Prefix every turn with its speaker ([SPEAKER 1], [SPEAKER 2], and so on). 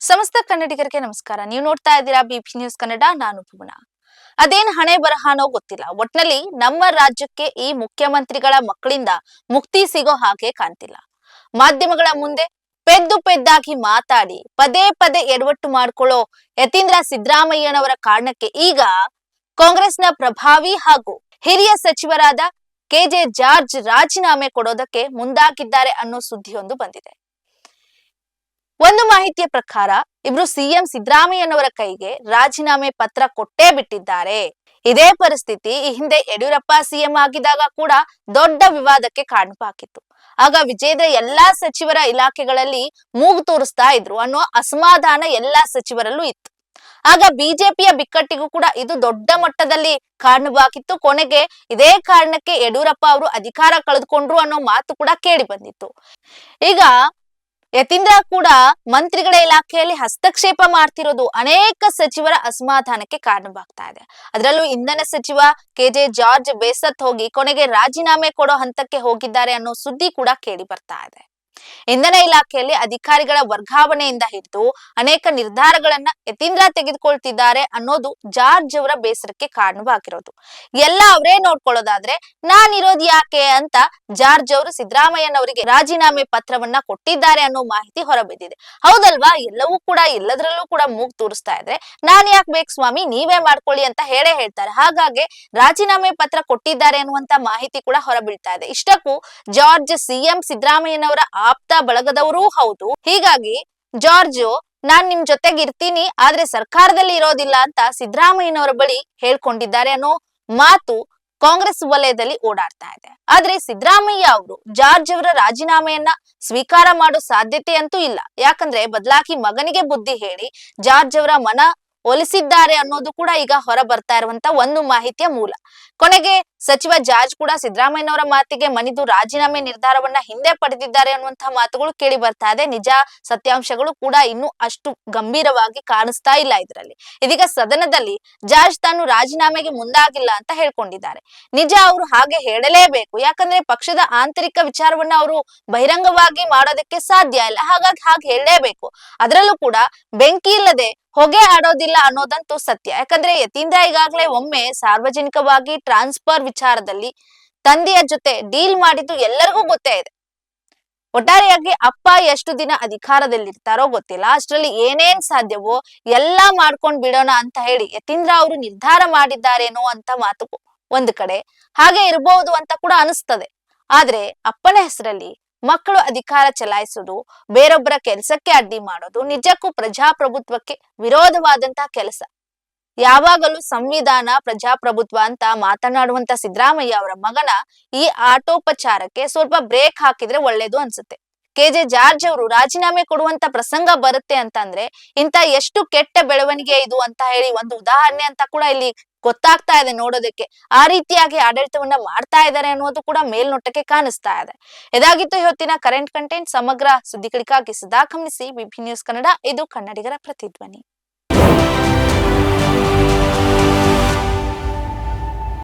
[SPEAKER 1] ಸಮಸ್ತ ಕನ್ನಡಿಗರಿಗೆ ನಮಸ್ಕಾರ. ನೀವು ನೋಡ್ತಾ ಇದ್ದೀರಾ ಬಿಪಿ ನ್ಯೂಸ್ ಕನ್ನಡ. ನಾನು ಭುವನ. ಅದೇನ್ ಹಣೆ ಬರಹನೋ ಗೊತ್ತಿಲ್ಲ, ಒಟ್ನಲ್ಲಿ ನಮ್ಮ ರಾಜ್ಯಕ್ಕೆ ಈ ಮುಖ್ಯಮಂತ್ರಿಗಳ ಮಕ್ಕಳಿಂದ ಮುಕ್ತಿ ಸಿಗೋ ಹಾಗೆ ಕಾಣ್ತಿಲ್ಲ. ಮಾಧ್ಯಮಗಳ ಮುಂದೆ ಪೆದ್ದು ಪೆದ್ದಾಗಿ ಮಾತಾಡಿ ಪದೇ ಪದೇ ಎಡವಟ್ಟು ಮಾಡ್ಕೊಳ್ಳೋ ಯತೀಂದ್ರ ಸಿದ್ದರಾಮಯ್ಯನವರ ಕಾರಣಕ್ಕೆ ಈಗ ಕಾಂಗ್ರೆಸ್ನ ಪ್ರಭಾವಿ ಹಾಗೂ ಹಿರಿಯ ಸಚಿವರಾದ ಕೆಜೆ ಜಾರ್ಜ್ ರಾಜೀನಾಮೆ ಕೊಡೋದಕ್ಕೆ ಮುಂದಾಗಿದ್ದಾರೆ ಅನ್ನೋ ಸುದ್ದಿಯೊಂದು ಬಂದಿದೆ. ಒಂದು ಮಾಹಿತಿಯ ಪ್ರಕಾರ ಇಬ್ರು ಸಿಎಂ ಸಿದ್ದರಾಮಯ್ಯನವರ ಕೈಗೆ ರಾಜೀನಾಮೆ ಪತ್ರ ಕೊಟ್ಟೇ ಬಿಟ್ಟಿದ್ದಾರೆ. ಇದೇ ಪರಿಸ್ಥಿತಿ ಈ ಹಿಂದೆ ಯಡಿಯೂರಪ್ಪ ಸಿಎಂ ಆಗಿದ್ದಾಗ ಕೂಡ ದೊಡ್ಡ ವಿವಾದಕ್ಕೆ ಕಾರಣವಾಗಿತ್ತು. ಆಗ ವಿಜೇಂದ್ರ ಎಲ್ಲಾ ಸಚಿವರ ಇಲಾಖೆಗಳಲ್ಲಿ ಮೂಗು ತೋರಿಸ್ತಾ ಇದ್ರು ಅನ್ನೋ ಅಸಮಾಧಾನ ಎಲ್ಲಾ ಸಚಿವರಲ್ಲೂ ಇತ್ತು. ಆಗ ಬಿಜೆಪಿಯ ಬಿಕ್ಕಟ್ಟಿಗೂ ಕೂಡ ಇದು ದೊಡ್ಡ ಮಟ್ಟದಲ್ಲಿ ಕಾರಣವಾಗಿತ್ತು. ಕೊನೆಗೆ ಇದೇ ಕಾರಣಕ್ಕೆ ಯಡಿಯೂರಪ್ಪ ಅವರು ಅಧಿಕಾರ ಕಳೆದುಕೊಂಡ್ರು ಅನ್ನೋ ಮಾತು ಕೂಡ ಕೇಳಿ ಬಂದಿತ್ತು. ಈಗ ಯತೀಂದ್ರ ಕೂಡ ಮಂತ್ರಿಗಳ ಇಲಾಖೆಯಲ್ಲಿ ಹಸ್ತಕ್ಷೇಪ ಮಾಡ್ತಿರೋದು ಅನೇಕ ಸಚಿವರ ಅಸಮಾಧಾನಕ್ಕೆ ಕಾರಣವಾಗ್ತಾ ಇದೆ. ಅದರಲ್ಲೂ ಇಂಧನ ಸಚಿವ ಕೆಜೆ ಜಾರ್ಜ್ ಬೇಸತ್ ಹೋಗಿ ಕೊನೆಗೆ ರಾಜೀನಾಮೆ ಕೊಡೋ ಹಂತಕ್ಕೆ ಹೋಗಿದ್ದಾರೆ ಅನ್ನೋ ಸುದ್ದಿ ಕೂಡ ಕೇಳಿ ಬರ್ತಾ ಇದೆ. ಇಂಧನ ಇಲಾಖೆಯಲ್ಲಿ ಅಧಿಕಾರಿಗಳ ವರ್ಗಾವಣೆಯಿಂದ ಹಿಡಿದು ಅನೇಕ ನಿರ್ಧಾರಗಳನ್ನ ಯತೀಂದ್ರ ತೆಗೆದುಕೊಳ್ತಿದ್ದಾರೆ ಅನ್ನೋದು ಜಾರ್ಜ್ ಅವರ ಬೇಸರಕ್ಕೆ ಕಾರಣವಾಗಿರೋದು. ಎಲ್ಲ ಅವರೇ ನೋಡ್ಕೊಳ್ಳೋದಾದ್ರೆ ನಾನಿರೋದ್ ಯಾಕೆ ಅಂತ ಜಾರ್ಜ್ ಅವರು ಸಿದ್ದರಾಮಯ್ಯನವರಿಗೆ ರಾಜೀನಾಮೆ ಪತ್ರವನ್ನ ಕೊಟ್ಟಿದ್ದಾರೆ ಅನ್ನೋ ಮಾಹಿತಿ ಹೊರಬಿದ್ದಿದೆ. ಹೌದಲ್ವಾ? ಎಲ್ಲವೂ ಕೂಡ ಎಲ್ಲದರಲ್ಲೂ ಕೂಡ ಮೂಗು ತೋರಿಸ್ತಾ ಇದ್ರೆ ನಾನ್ ಯಾಕೆ ಬೇಕು ಸ್ವಾಮಿ, ನೀವೇ ಮಾಡ್ಕೊಳ್ಳಿ ಅಂತ ಹೇಳೇ ಹೇಳ್ತಾರೆ. ಹಾಗಾಗಿ ರಾಜೀನಾಮೆ ಪತ್ರ ಕೊಟ್ಟಿದ್ದಾರೆ ಅನ್ನುವಂತ ಮಾಹಿತಿ ಕೂಡ ಹೊರಬೀಳ್ತಾ ಇದೆ. ಇಷ್ಟಕ್ಕೂ ಜಾರ್ಜ್ ಸಿಎಂ ಸಿದ್ದರಾಮಯ್ಯನವರ ಆಪ್ತ ಬಳಗದವರೂ ಹೌದು. ಹೀಗಾಗಿ ಜಾರ್ಜ್ ನಾನ್ ನಿಮ್ ಜೊತೆಗೆ ಇರ್ತೀನಿ, ಆದ್ರೆ ಸರ್ಕಾರದಲ್ಲಿ ಇರೋದಿಲ್ಲ ಅಂತ ಸಿದ್ದರಾಮಯ್ಯನವರ ಬಳಿ ಹೇಳ್ಕೊಂಡಿದ್ದಾರೆ ಅನ್ನೋ ಮಾತು ಕಾಂಗ್ರೆಸ್ ವಲಯದಲ್ಲಿ ಓಡಾಡ್ತಾ ಇದೆ. ಆದ್ರೆ ಸಿದ್ದರಾಮಯ್ಯ ಅವರು ಜಾರ್ಜ್ ಅವರ ರಾಜೀನಾಮೆಯನ್ನ ಸ್ವೀಕಾರ ಮಾಡೋ ಸಾಧ್ಯತೆ ಅಂತೂ ಇಲ್ಲ. ಯಾಕಂದ್ರೆ ಬದಲಾಗಿ ಮಗನಿಗೆ ಬುದ್ಧಿ ಹೇಳಿ ಜಾರ್ಜ್ ಅವರ ಮನ ಒಲಿಸಿದ್ದಾರೆ ಅನ್ನೋದು ಕೂಡ ಈಗ ಹೊರ ಬರ್ತಾ ಇರುವಂತ ಒಂದು ಮಾಹಿತಿಯ ಮೂಲ. ಕೊನೆಗೆ ಸಚಿವ ಜಾರ್ಜ್ ಕೂಡ ಸಿದ್ದರಾಮಯ್ಯನವರ ಮಾತಿಗೆ ಮಣಿದು ರಾಜೀನಾಮೆ ನಿರ್ಧಾರವನ್ನ ಹಿಂದೆ ಪಡೆದಿದ್ದಾರೆ ಅನ್ನುವಂತಹ ಮಾತುಗಳು ಕೇಳಿ ಬರ್ತಾ ಇದೆ. ನಿಜ ಸತ್ಯಾಂಶಗಳು ಕೂಡ ಇನ್ನೂ ಅಷ್ಟು ಗಂಭೀರವಾಗಿ ಕಾಣಿಸ್ತಾ ಇಲ್ಲ ಇದರಲ್ಲಿ. ಇದೀಗ ಸದನದಲ್ಲಿ ಜಾರ್ಜ್ ತಾನು ರಾಜೀನಾಮೆಗೆ ಮುಂದಾಗಿಲ್ಲ ಅಂತ ಹೇಳ್ಕೊಂಡಿದ್ದಾರೆ. ನಿಜ, ಅವರು ಹಾಗೆ ಹೇಳಲೇಬೇಕು. ಯಾಕಂದ್ರೆ ಪಕ್ಷದ ಆಂತರಿಕ ವಿಚಾರವನ್ನ ಅವರು ಬಹಿರಂಗವಾಗಿ ಮಾಡೋದಕ್ಕೆ ಸಾಧ್ಯ ಇಲ್ಲ. ಹಾಗಾಗಿ ಹಾಗೆ ಹೇಳಲೇಬೇಕು. ಅದರಲ್ಲೂ ಕೂಡ ಬೆಂಕಿ ಇಲ್ಲದೆ ಹೊಗೆ ಆಡೋದಿಲ್ಲ ಅನ್ನೋದಂತೂ ಸತ್ಯ. ಯಾಕಂದ್ರೆ ಯತೀಂದ್ರ ಈಗಾಗಲೇ ಒಮ್ಮೆ ಸಾರ್ವಜನಿಕವಾಗಿ ಟ್ರಾನ್ಸ್ಫರ್ ವಿಚಾರದಲ್ಲಿ ತಂದೆಯ ಜೊತೆ ಡೀಲ್ ಮಾಡಿದ್ದು ಎಲ್ಲರಿಗೂ ಗೊತ್ತೇ ಇದೆ. ಒಟ್ಟಾರೆಯಾಗಿ ಅಪ್ಪ ಎಷ್ಟು ದಿನ ಅಧಿಕಾರದಲ್ಲಿರ್ತಾರೋ ಗೊತ್ತಿಲ್ಲ, ಅಷ್ಟರಲ್ಲಿ ಏನೇನ್ ಸಾಧ್ಯವೋ ಎಲ್ಲಾ ಮಾಡ್ಕೊಂಡ್ ಬಿಡೋಣ ಅಂತ ಹೇಳಿ ಯತೀಂದ್ರ ಅವರು ನಿರ್ಧಾರ ಮಾಡಿದ್ದಾರೇನೋ ಅಂತ ಮಾತು ಒಂದು ಕಡೆ ಹಾಗೆ ಇರಬಹುದು ಅಂತ ಕೂಡ ಅನಿಸ್ತದೆ. ಆದ್ರೆ ಅಪ್ಪನ ಹೆಸರಲ್ಲಿ ಮಕ್ಕಳು ಅಧಿಕಾರ ಚಲಾಯಿಸೋದು, ಬೇರೊಬ್ಬರ ಕೆಲಸಕ್ಕೆ ಅಡ್ಡಿ ಮಾಡೋದು ನಿಜಕ್ಕೂ ಪ್ರಜಾಪ್ರಭುತ್ವಕ್ಕೆ ವಿರೋಧವಾದಂತಹ ಕೆಲಸ. ಯಾವಾಗಲೂ ಸಂವಿಧಾನ ಪ್ರಜಾಪ್ರಭುತ್ವ ಅಂತ ಮಾತನಾಡುವಂತ ಸಿದ್ದರಾಮಯ್ಯ ಅವರ ಮಗನ ಈ ಆಟೋಪಚಾರಕ್ಕೆ ಸ್ವಲ್ಪ ಬ್ರೇಕ್ ಹಾಕಿದ್ರೆ ಒಳ್ಳೇದು ಅನ್ಸುತ್ತೆ. ಕೆಜೆ ಜಾರ್ಜ್ ಅವರು ರಾಜೀನಾಮೆ ಕೊಡುವಂತ ಪ್ರಸಂಗ ಬರುತ್ತೆ ಅಂತಂದ್ರೆ ಇಂತ ಎಷ್ಟು ಕೆಟ್ಟ ಬೆಳವಣಿಗೆ ಇದು ಅಂತ ಹೇಳಿ ಒಂದು ಉದಾಹರಣೆ ಅಂತ ಕೂಡ ಇಲ್ಲಿ ಗೊತ್ತಾಗ್ತಾ ಇದೆ ನೋಡೋದಕ್ಕೆ. ಆ ರೀತಿಯಾಗಿ ಆಡಳಿತವನ್ನ ಮಾಡ್ತಾ ಇದ್ದಾರೆ ಅನ್ನೋದು ಕೂಡ ಮೇಲ್ನೋಟಕ್ಕೆ ಕಾಣಿಸ್ತಾ ಇದೆ. ಇದಾಗಿತ್ತು ಇವತ್ತಿನ ಕರೆಂಟ್ ಕಂಟೆಂಟ್. ಸಮಗ್ರ ಸುದ್ದಿಗಳಿಗಾಗಿ ಸದಾ ಗಮನಿಸಿ ಬಿಪಿ ನ್ಯೂಸ್ ಕನ್ನಡ. ಇದು ಕನ್ನಡಿಗರ ಪ್ರತಿಧ್ವನಿ.